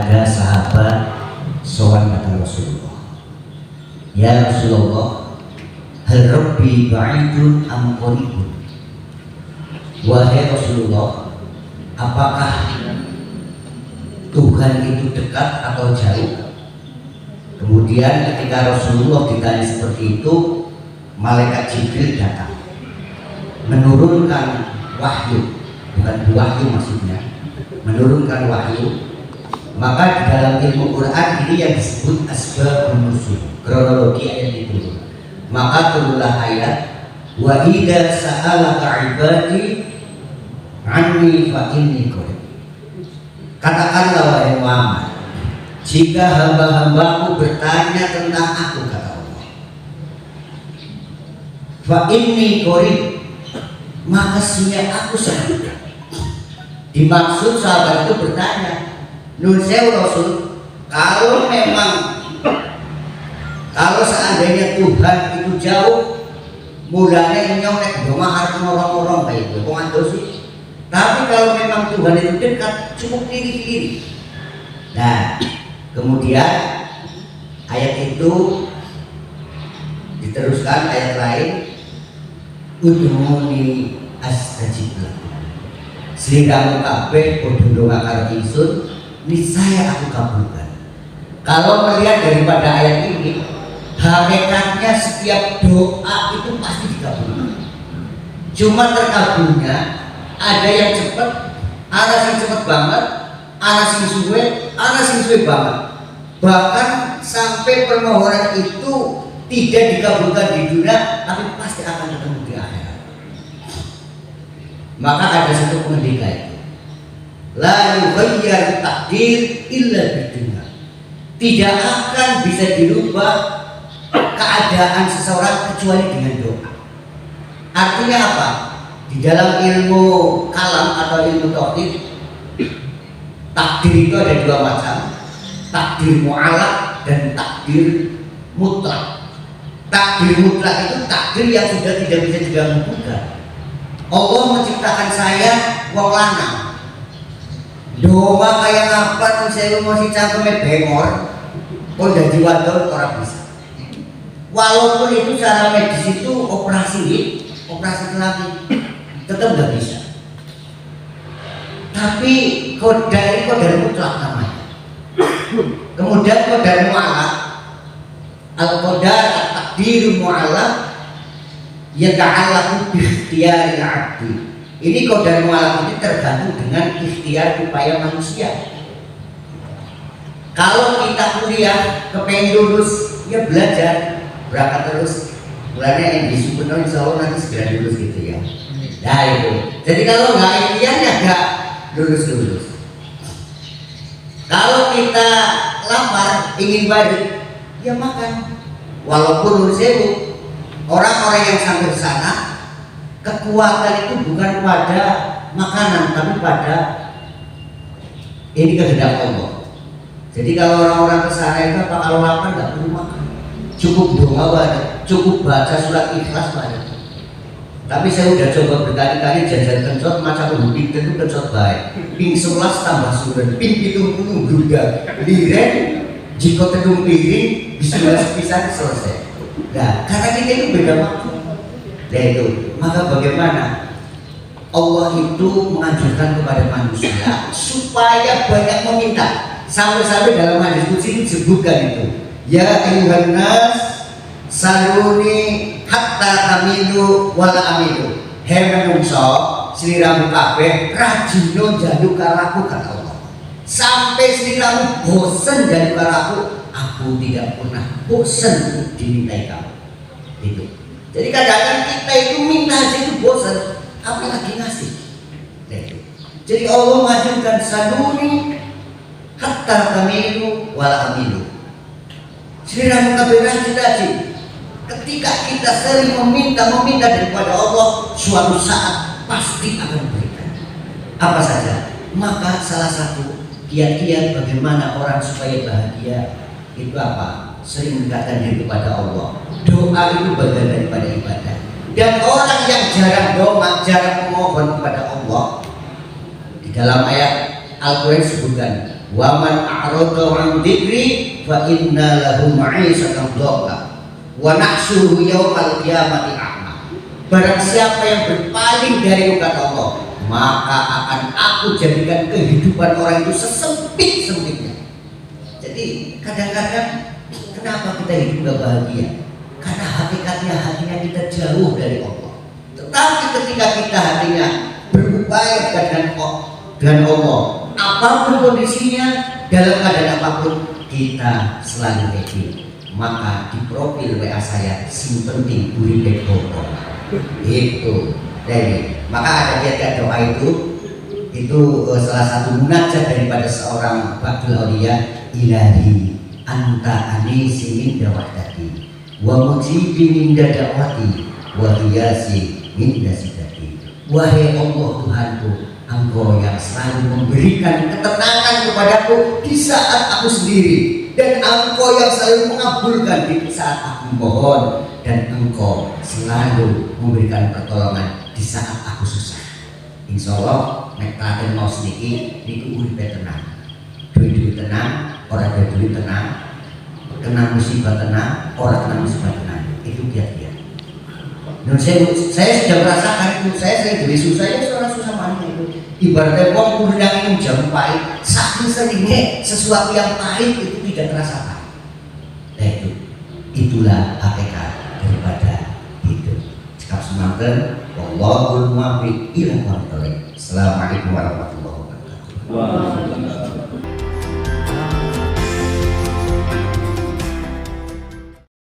ada sahabat sowan kata Rasulullah, ya Rasulullah, hal Rabbi ba'idun am qaribun? Wahai Rasulullah, apakah Tuhan itu dekat atau jauh? Kemudian ketika Rasulullah ditanya seperti itu, malaikat Jibril datang menurunkan wahyu, bukan wahyu maksudnya, menurunkan wahyu. Maka di dalam ilmu Quran ini yang disebut asbabun nuzul, kronologi ayat itu. Maka turunlah ayat, wa idza sa'alaka ibadi anni fa inni qarib. Katakanlah wahai Muhammad, jika hamba-hambaku bertanya tentang aku, kata Allah, fa inni qarib, maka sesungguhnya aku sangat dekat. Dimaksud sahabat itu bertanya, nun sewu Rasul, kalau seandainya Tuhan itu jauh, mulanya nyong nek doma harus ngorong-ngorong kayak itu, kok sih? Tapi kalau memang Tuhan itu dekat, cukup kiri-kiri. Nah, kemudian ayat itu diteruskan ayat lain, udhuni astajib lakum. Sehingga kabeh padha ndonga karo ingsun, niscaya aku kabulkan. Kalau melihat daripada ayat ini, hakikatnya setiap doa itu pasti dikabulkan. Cuma terkabulnya ada yang cepat, ada yang cepat banget, ada yang suwe, ada yang suwe banget. Bahkan sampai permohonan itu tidak dikabulkan di dunia, tapi pasti akan ketemu di akhirat. Maka ada satu pengendika itu, la yughayyar takdir illa bidunya. Tidak akan bisa dirubah keadaan seseorang kecuali dengan doa. Artinya apa? Di dalam ilmu kalam atau ilmu tauhid, takdir itu ada dua macam, takdir mu'alaq dan takdir mutlak. Takdir mutlak itu takdir yang sudah tidak bisa diganggu-ganggu. Allah menciptakan saya wong lanang, doa kayak apa tuh saya masih cangkeme bengor, kok jadi wadon orang bisa. Walaupun itu secara medis itu operasi kelamin, tetap nggak bisa. Tapi kodar mutlak namanya. Kemudian kodar mu'alaq, al-qadar at-takdir mu'alaq yata'allaqu bi ikhtiyari al-'abdi. Ini kodar mu'alaq ini tergantung dengan ikhtiar upaya manusia. Kalau kita kuliah kepengen lulus, ya belajar, berangkat terus. Mulanya yang disupport insya Allah nanti segera lulus gitu ya. Nah itu. Jadi kalau nggak ikhtiar ya nggak lulus. Kalau kita lapar ingin balik, ya makan. Walaupun lulus itu, orang-orang yang sampai sana kekuatan itu bukan pada makanan tapi pada ini kehendak Allah. Jadi kalau orang-orang kesana itu apa, kalau lapar nggak perlu makan, cukup doa banyak, cukup baca surat Ikhlas banyak. Tapi saya udah coba berkali-kali jajan kencot macam pembing itu kencot baik. Ping 11 tambah suren, ping 70 gruda, liren, jika tedung piring, bismillah pisah selesai. Nah, karena kita itu beda waktu. Nah itu, maka bagaimana Allah itu menganjurkan kepada manusia supaya banyak meminta. Sampai-sampai dalam hadis qudsi disebutkan itu, ya ayyuhan nas saluni hatta tamilu wala amilu. Hei menungso sliramu kabeh rajino njaluk karo kata Allah. Sampai sliramu bosen njaluk karo aku tidak pernah bosen dimintai kamu. Itu. Jadi kadang-kadang kita itu minta aja itu bosen, apalagi ngasih. Itu. Jadi Allah mengajarkan saluni hatta tamilu wala amilu. Sliramu kabeh rajin. Ketika kita sering meminta daripada Allah, suatu saat pasti akan berikan. Apa saja? Maka salah satu kiat-kiat bagaimana orang supaya bahagia itu apa? Sering mendekatkan diri kepada Allah. Doa itu bagian daripada ibadah. Dan orang yang jarang doa, jarang memohon kepada Allah, di dalam ayat Al-Quran disebutkan, Wa man a'rada 'an dzikri fa inna lahu ma'isatan dhanka wa nahsyuruhu yaumal qiyamati a'ma. Barang siapa yang berpaling dari ucapan Allah, maka akan aku jadikan kehidupan orang itu sesempit-sempitnya. Jadi kadang-kadang kenapa kita hidup gak bahagia? Karena hakikatnya hatinya kita jauh dari Allah. Tetapi ketika kita hatinya berupaya dengan Allah, apapun kondisinya, dalam keadaan apapun, kita selalu happy. Maka di profil WA saya, si penting buri dekor. Itu. Jadi, maka ada kiat doa itu salah satu munajat daripada seorang Ba'dul Auliya. Ilahi anta anisi min dawahdati wa mujibi min da'wati wa hiyasi min dasidati. Wahai Allah Tuhanku, Engkau yang selalu memberikan ketenangan kepadaku di saat aku sendiri, dan Engkau yang selalu mengabulkan di saat aku mohon, dan Engkau selalu memberikan pertolongan di saat aku susah. Insya Allah nek terakhir mau sedikit niku uripe tenang, duit tenang, orang ada duit tenang, kena musibah tenang, orang kena musibah tenang. Itu kiat-kiat. Dan saya sudah merasakan itu. Saya sering jadi susah, ya seorang susah mana itu. Ibaratnya wong kurang minum jamu pahit, saking seringnya sesuatu yang pahit itu tidak terasa pahit. Nah itulah hakikat daripada hidup. Cekap semanten, wallahul muwaffiq ila aqwamit thoriq. Assalamualaikum warahmatullahi wabarakatuh.